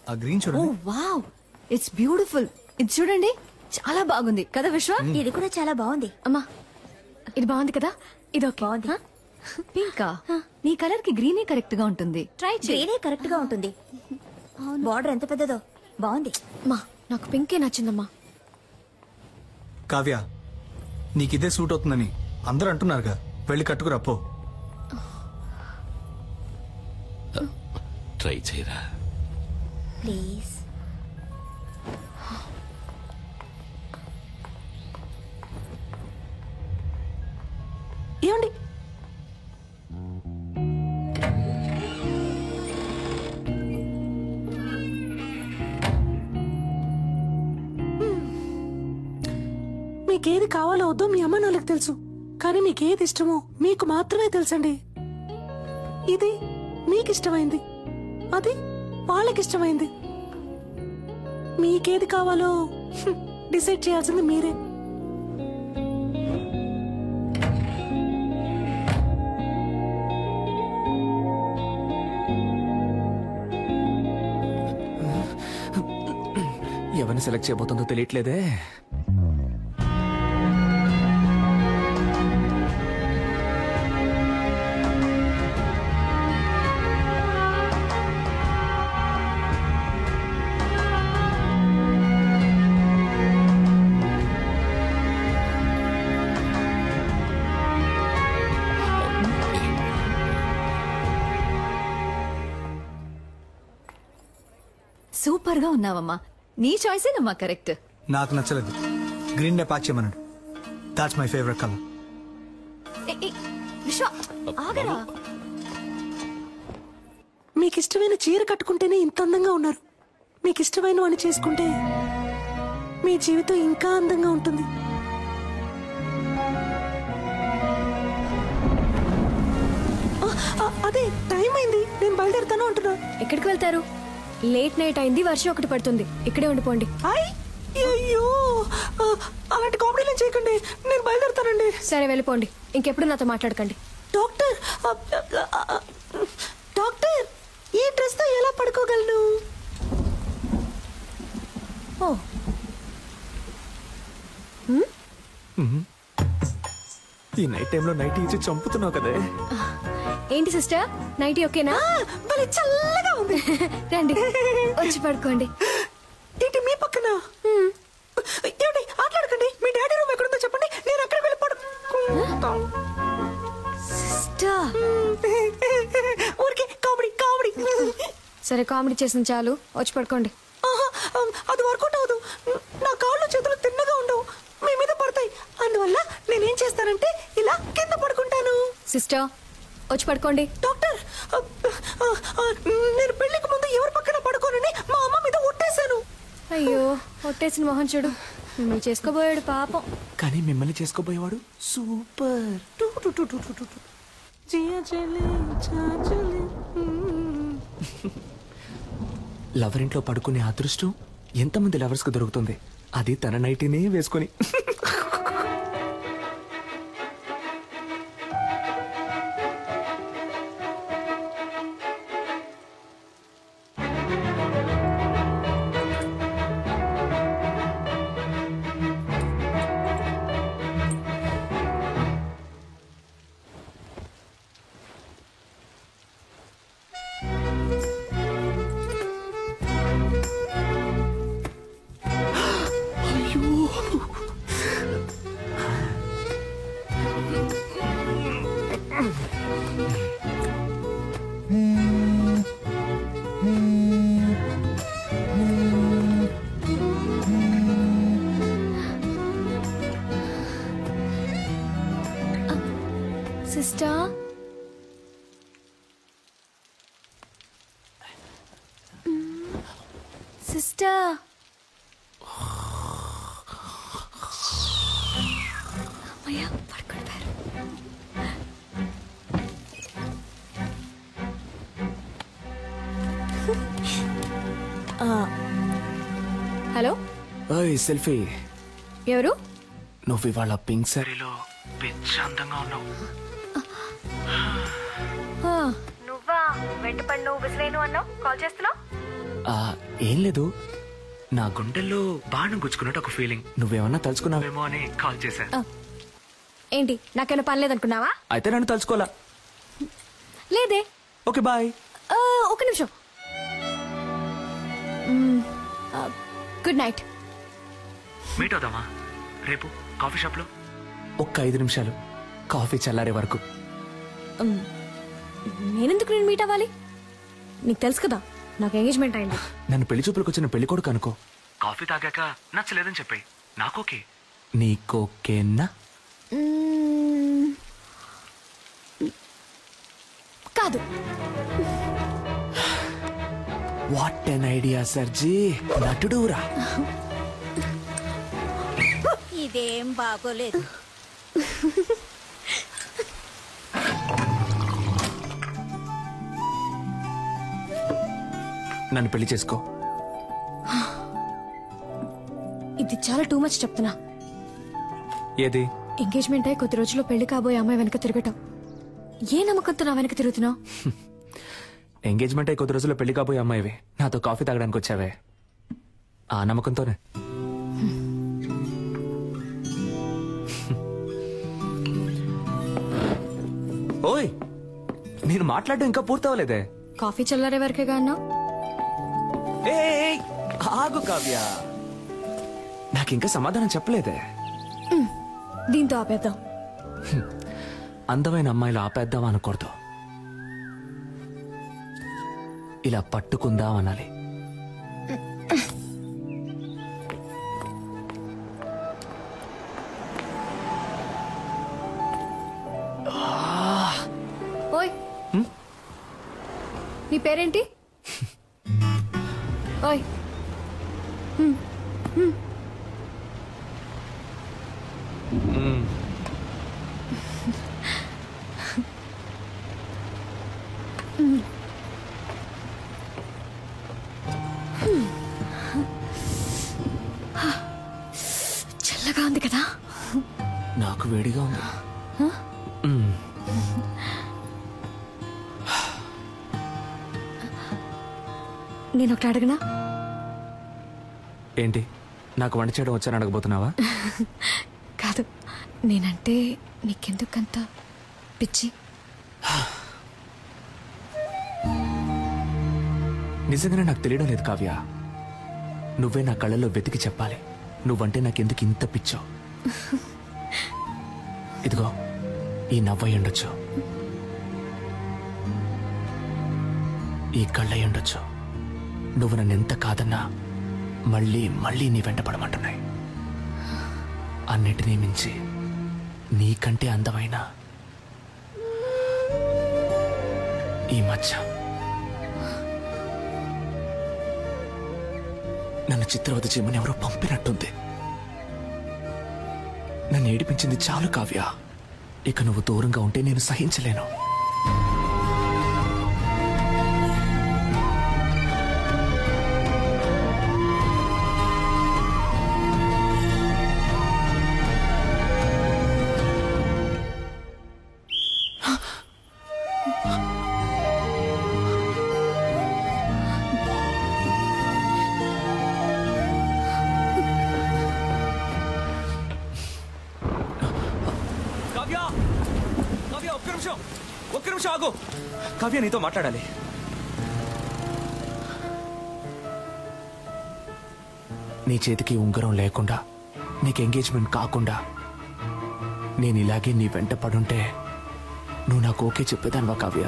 ఆ గ్రీన్ చూడండి. ఓ wow, it's beautiful. ఇది చూడండి, చాలా బాగుంది కదా విశ్వ? ఇది కూడా చాలా బాగుంది. అమ్మా ఇది బాగుంది కదా? ఇది ఓకే బాగుంది. పింకా? నీ కలర్ కి గ్రీనే కరెక్ట్ గా ఉంటుంది. ట్రై చేయి. గ్రీనే కరెక్ట్ గా ఉంటుంది. బార్డర్ ఎంత పెద్దదో, బాగుంది. అమ్మా నాకు పింకే నచ్చిందమ్మా. కావ్య, నీకిదే సూట్ అవుతుందని అందరూ అంటున్నారుగా, వెళ్ళి కట్టుకురా పో. ట్రై చేయరా ప్లీజ్. ఏమండి, మీకేది కావాలో వద్దో మీ అమ్మ నాన్నలకు తెలుసు, కానీ మీకేది ఇష్టమో మీకు మాత్రమే తెలుసండి. ఇది మీకిష్టమైంది, అది వాళ్ళకిష్టమైంది. మీకేది కావాలో డిసైడ్ చేయాల్సింది మీరే. ఎవరిని సెలెక్ట్ చేయబోతుందో తెలియట్లేదే. సూపర్ గా ఉన్నావమ్మా. నీ చాయిసేనమ్మా కరెక్ట్. నాకు నచ్చలేదు, గ్రీన్ నే ప్యాక్ చేయమన్నాడు. That's my favourite colour. విశ్వ ఆగరా. మీకు ఇష్టమైన చీర కట్టుకుంటేనే ఇంత అందంగా ఉన్నారు. మీకు ఇష్టమైన వాడిని చేసుకుంటే మీ జీవితం ఇంకా అందంగా ఉంటుంది. అదే టైం అయింది, నేను బయలుదేరుతాను అంటున్నా. ఎక్కడికి వెళ్తారు? లేట్ నైట్ అయింది, వర్షం ఒకటి పడుతుంది. ఇక్కడే ఉండిపోండి. అయ్యో, అలాంటి కామెడీలు చేయకండి, నేను బయలుదేరుతానండి. సరే వెళ్ళిపోండి, ఇంకెప్పుడు నాతో మాట్లాడకండి. డాక్టర్, డాక్టర్, ఈ డ్రెస్ తో ఎలా పడుకోగలను? ఓ ఈ నైట్ టైంలో నైట్ ఇచ్చి చంపుతున్నావు కదే. ఏంటి సిస్టర్, నైట్ ఓకేనా? భలే చల్లగా ఉంది. రండి వచ్చి పడుకోండి. ఏంటి మీ పక్కన? ఏమిటి ఆటలాడకండి. మీ డాడీ రూమ్ ఎక్కడుందో చెప్పండి, నేను అక్కడికి వెళ్ళి పడుకుంటాను. సిస్టర్ ఊరికే కామెడీ కామెడీ. సరే కామెడీ చేసిన చాలు, వచ్చి పడుకోండి. అది వర్కౌట్ అవ్వదు. నా కాళ్ళు చేతులు తిన్నగా ఉండవు, మీ మీద పడతాయి. అందువల్ల నేనేం చేస్తానంటే ఇలా కింద పడుకుంటాను. సిస్టర్ వచ్చి పడుకోండి. డాక్టర్, నేను పెళ్లికి ముందు ఎవరి పక్కన పడుకోనని మా అమ్మ మీద ఒట్టేశాను. అయ్యో, ఒట్టేసిన మొహం చూడు. మిమ్మల్ని చేసుకోబోయాడు పాపం. కానీ మిమ్మల్ని చేసుకోబోయేవాడు సూపర్. లవర్ ఇంట్లో పడుకునే అదృష్టం ఎంతమంది లవర్స్ కు దొరుకుతుంది, అది తన నైటీనే వేసుకొని. సిస్టర్, సిస్టర్, అమ్మయ్య పడుకుంటారు. Hello, selfie. ఎవరు? నువ్వు ఇవాళ పింక్ సారీలో పిచ్చి అందంగా ఉన్నావు. నువ్వా? వెంటపడి నువ్వు విసిలేను అన్నావు, కాల్ చేస్తున్నావు. ఏం లేదు, నా గుండెల్లో బాణం గుచ్చుకున్నట్టు ఒక ఫీలింగ్. నువ్వేమన్నా తలుచుకున్నావేమో అని కాల్ చేశా. ఏంటి నాకేమైనా పని లేదనుకున్నావా? అయితే నన్ను తలుచుకోవాలా? లేదే. Okay bye. ఒక నిమిషం. Good night. మీట్ అవుదామా రేపు కాఫీ షాప్ లో? ఒక్క 5 నిమిషాలు, కాఫీ చల్లారే వరకు. నేనెందుకు నేను మీట్ అవ్వాలి? నీకు తెలుసు కదా నాకు ఎంగేజ్మెంట్ అయింది. నన్ను పెళ్లి చూపులకు వచ్చిన పెళ్లి కొడుకు అనుకో. కాఫీ తాగాక నచ్చలేదని చెప్పాయి, నాకోకే. నీకోకేనా? కాదు. What an idea సర్జీ, నటుడురా. ఇదేం బాగోలేదు. నన్ను పెళ్లి చేసుకో. ఇది చాలా టూ మచ్ చెప్తున్నా. ఏది? ఎంగేజ్మెంట్ అయి కొద్ది రోజుల్లో పెళ్లి కాబోయే అమ్మాయి వెనక తిరగటం. ఏ నమ్మకంతో నా వెనక తిరుగుతున్నావు? ఎంగేజ్మెంట్ అయి కొద్ది రోజుల్లో పెళ్లి కాబోయే అమ్మాయివి నాతో కాఫీ తాగడానికి వచ్చావే, ఆ నమ్మకంతోనే. ఓయ్, నేను మాట్లాడడం ఇంకా పూర్తవలేదే. కాఫీ చల్లారే వరకేగా అన్నా. ఏయ్, ఆగు కావ్య, నాకింకా సమాధానం చెప్పలేదే. దీంతో ఆపేద్దాం. అందమైన అమ్మాయిలు ఆపేద్దాం అనకూడదు, ఇలా పట్టుకుందాం అనాలి. ఓయ్, నీ పేరేంటి? ఓయ్, చల్లగా ఉంది కదా? నాకు వేడిగా ఉంది. నేను ఒకటి అడగనా? ఏంటి, నాకు వంట చేయడం వచ్చాను అడగబోతున్నావా? కాదు, నేనంటే నీకెందుకంత పిచ్చి? నిజంగానే నాకు తెలియడం లేదు కావ్య, నువ్వే నా కళ్ళల్లో వెతికి చెప్పాలి నువ్వంటే నాకెందుకు ఇంత పిచ్చో. ఇదిగో ఈ నవ్వై ఉండొచ్చు, ఈ కళ్ళై ఉండొచ్చు, నువ్వు నన్ను ఎంత కాదన్నా మళ్ళీ మళ్ళీ నీ వెంట పడమంటున్నాయి. అన్నిటినీ మించి నీకంటే అందమైన ఈ మధ్య నన్ను చిత్రవద చేయమని ఎవరో పంపినట్టుంది. నన్ను ఏడిపించింది చాలు కావ్య, ఇక నువ్వు దూరంగా ఉంటే నేను సహించలేను. ఒక్క నిమిషం ఆగు కావ్య, నీతో మాట్లాడాలి. నీ చేతికి ఉంగరం లేకుండా, నీకు ఎంగేజ్మెంట్ కాకుండా నేను ఇలాగే నీ వెంట పడుంటే నువ్వు నాకు ఓకే చెప్పేదానివా కావ్య?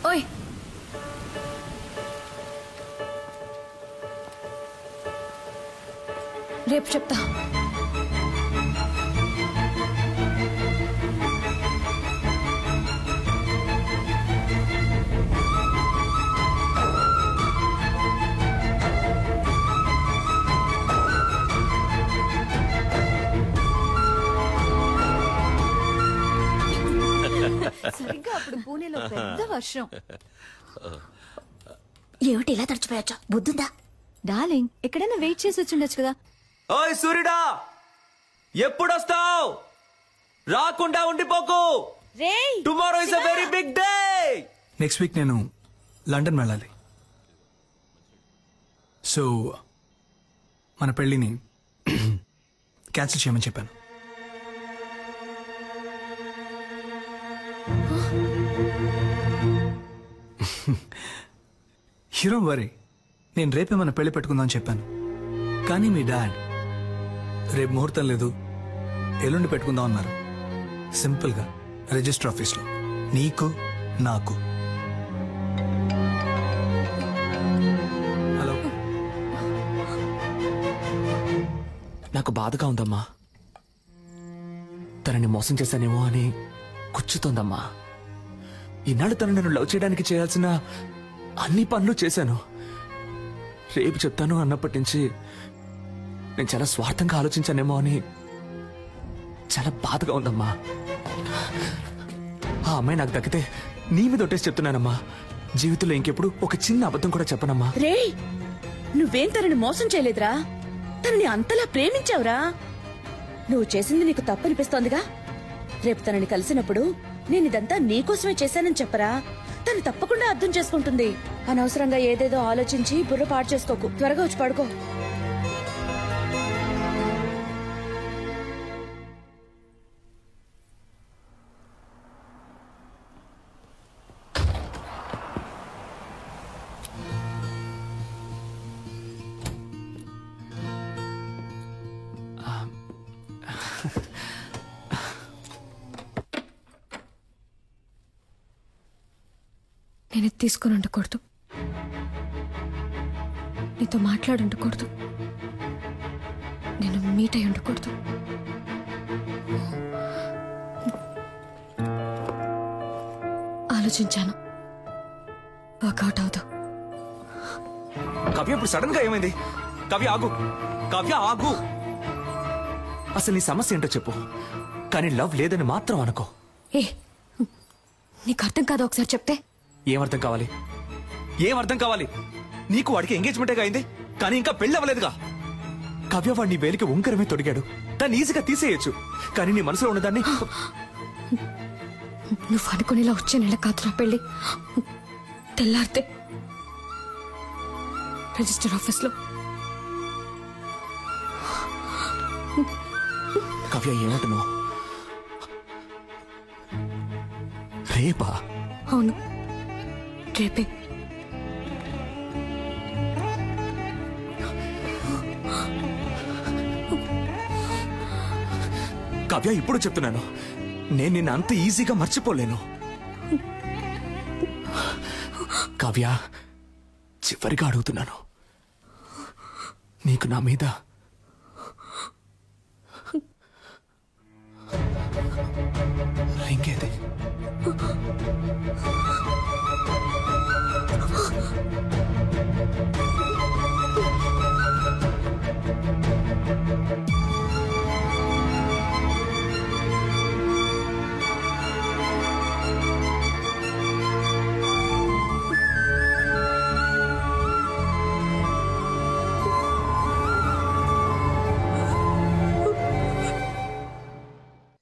ఓయ్, రేపు చెప్తా. సరిగ్గా అప్పుడు పూణేలో పెద్ద వర్షం. ఏమిటి ఇలా తడిచిపోయచ్చా? బుద్ధుందా? డార్లింగ్, ఎక్కడైనా వెయిట్ చేసి వచ్చుండొచ్చు కదా. ఓయ్ సూర్యుడా, ఎప్పుడొస్తావు? రాకుండా ఉండిపోకు. Tomorrow is a very big day. Next week నేను లండన్ వెళ్ళాలి. సో మన పెళ్ళిని క్యాన్సిల్ చేయమని చెప్పాను. హీరో వరీ, నేను రేపే మన పెళ్లి పెట్టుకుందామని చెప్పాను. కానీ మీ డాడ్ రేపు ముహూర్తం లేదు, ఎల్లుండి పెట్టుకుందాం అన్నారు. సింపుల్గా రిజిస్టర్ ఆఫీస్లో, నీకు నాకు. హలో, నాకు బాధగా ఉందమ్మా. తనని మోసం చేశానేమో అని కూర్చుతోందమ్మా. ఈనాడు తను నన్ను లవ్ చేయడానికి చేయాల్సిన అన్ని పనులు చేశాను. రేపు చెప్తాను అన్నప్పటి నుంచి నేను చాలా స్వార్థంగా ఆలోచించానేమో అని చాలా బాధగా ఉందమ్మా. ఆ అమ్మాయి నాకు దక్కితే నీ మీద ఒట్టేసి చెప్తున్నానమ్మా, జీవితంలో ఇంకెప్పుడు ఒక చిన్న అబద్ధం కూడా చెప్పనమ్మా. రేయ్, నువ్వేం తనని మోసం చేయలేదురా, తనని అంతలా ప్రేమించావురా. నువ్వు చేసింది నీకు తప్పనిపిస్తోందిగా. రేపు తనని కలిసినప్పుడు నేనిదంతా నీకోసమే చేశానని చెప్పరా, తను తప్పకుండా అర్థం చేసుకుంటుంది. అనవసరంగా ఏదేదో ఆలోచించి బుర్ర పాడు చేసుకోకు. త్వరగా వచ్చి పడుకో. నేను తీసుకుని ఉండకూడదు, నీతో మాట్లాడి ఉండకూడదు, నేను మీట్ అయి ఉండకూడదు. ఆలోచించాను, వర్కౌట్ అవుతావు. కవ్య, ఇప్పుడు సడన్ గా ఏమైంది? కవ్య ఆగు, కవ్య ఆగు. అసలు నీ సమస్య ఏంటో చెప్పు, కానీ లవ్ లేదని మాత్రం అనుకో. ఏ, నీకు అర్థం కాదు, ఒకసారి చెప్తే. ఏమర్థం కావాలి? ఏమర్థం కావాలి? నీకు వాడికి ఎంగేజ్మెంటే అయింది, కానీ ఇంకా పెళ్లి అవ్వలేదుగా. కవ్య వాడిని వేలికి ఉంకరమే తొడిగాడు, దాన్ని ఈజీగా తీసేయచ్చు. కానీ నీ మనసులో ఉన్నదాన్ని నువ్వు అనుకునేలా వచ్చే నెల కాదురా పెళ్లి. తెల్లారితే రిజిస్టర్ ఆఫీస్లో. కవ్య, ఏమంటున్నావు? రేపా? అవును, రేపే. కవ్య, ఇప్పుడు చెప్తున్నాను, నేను నిన్ను అంత ఈజీగా మర్చిపోలేను. కవ్య, చివరిగా అడుగుతున్నాను, నీకు నా మీద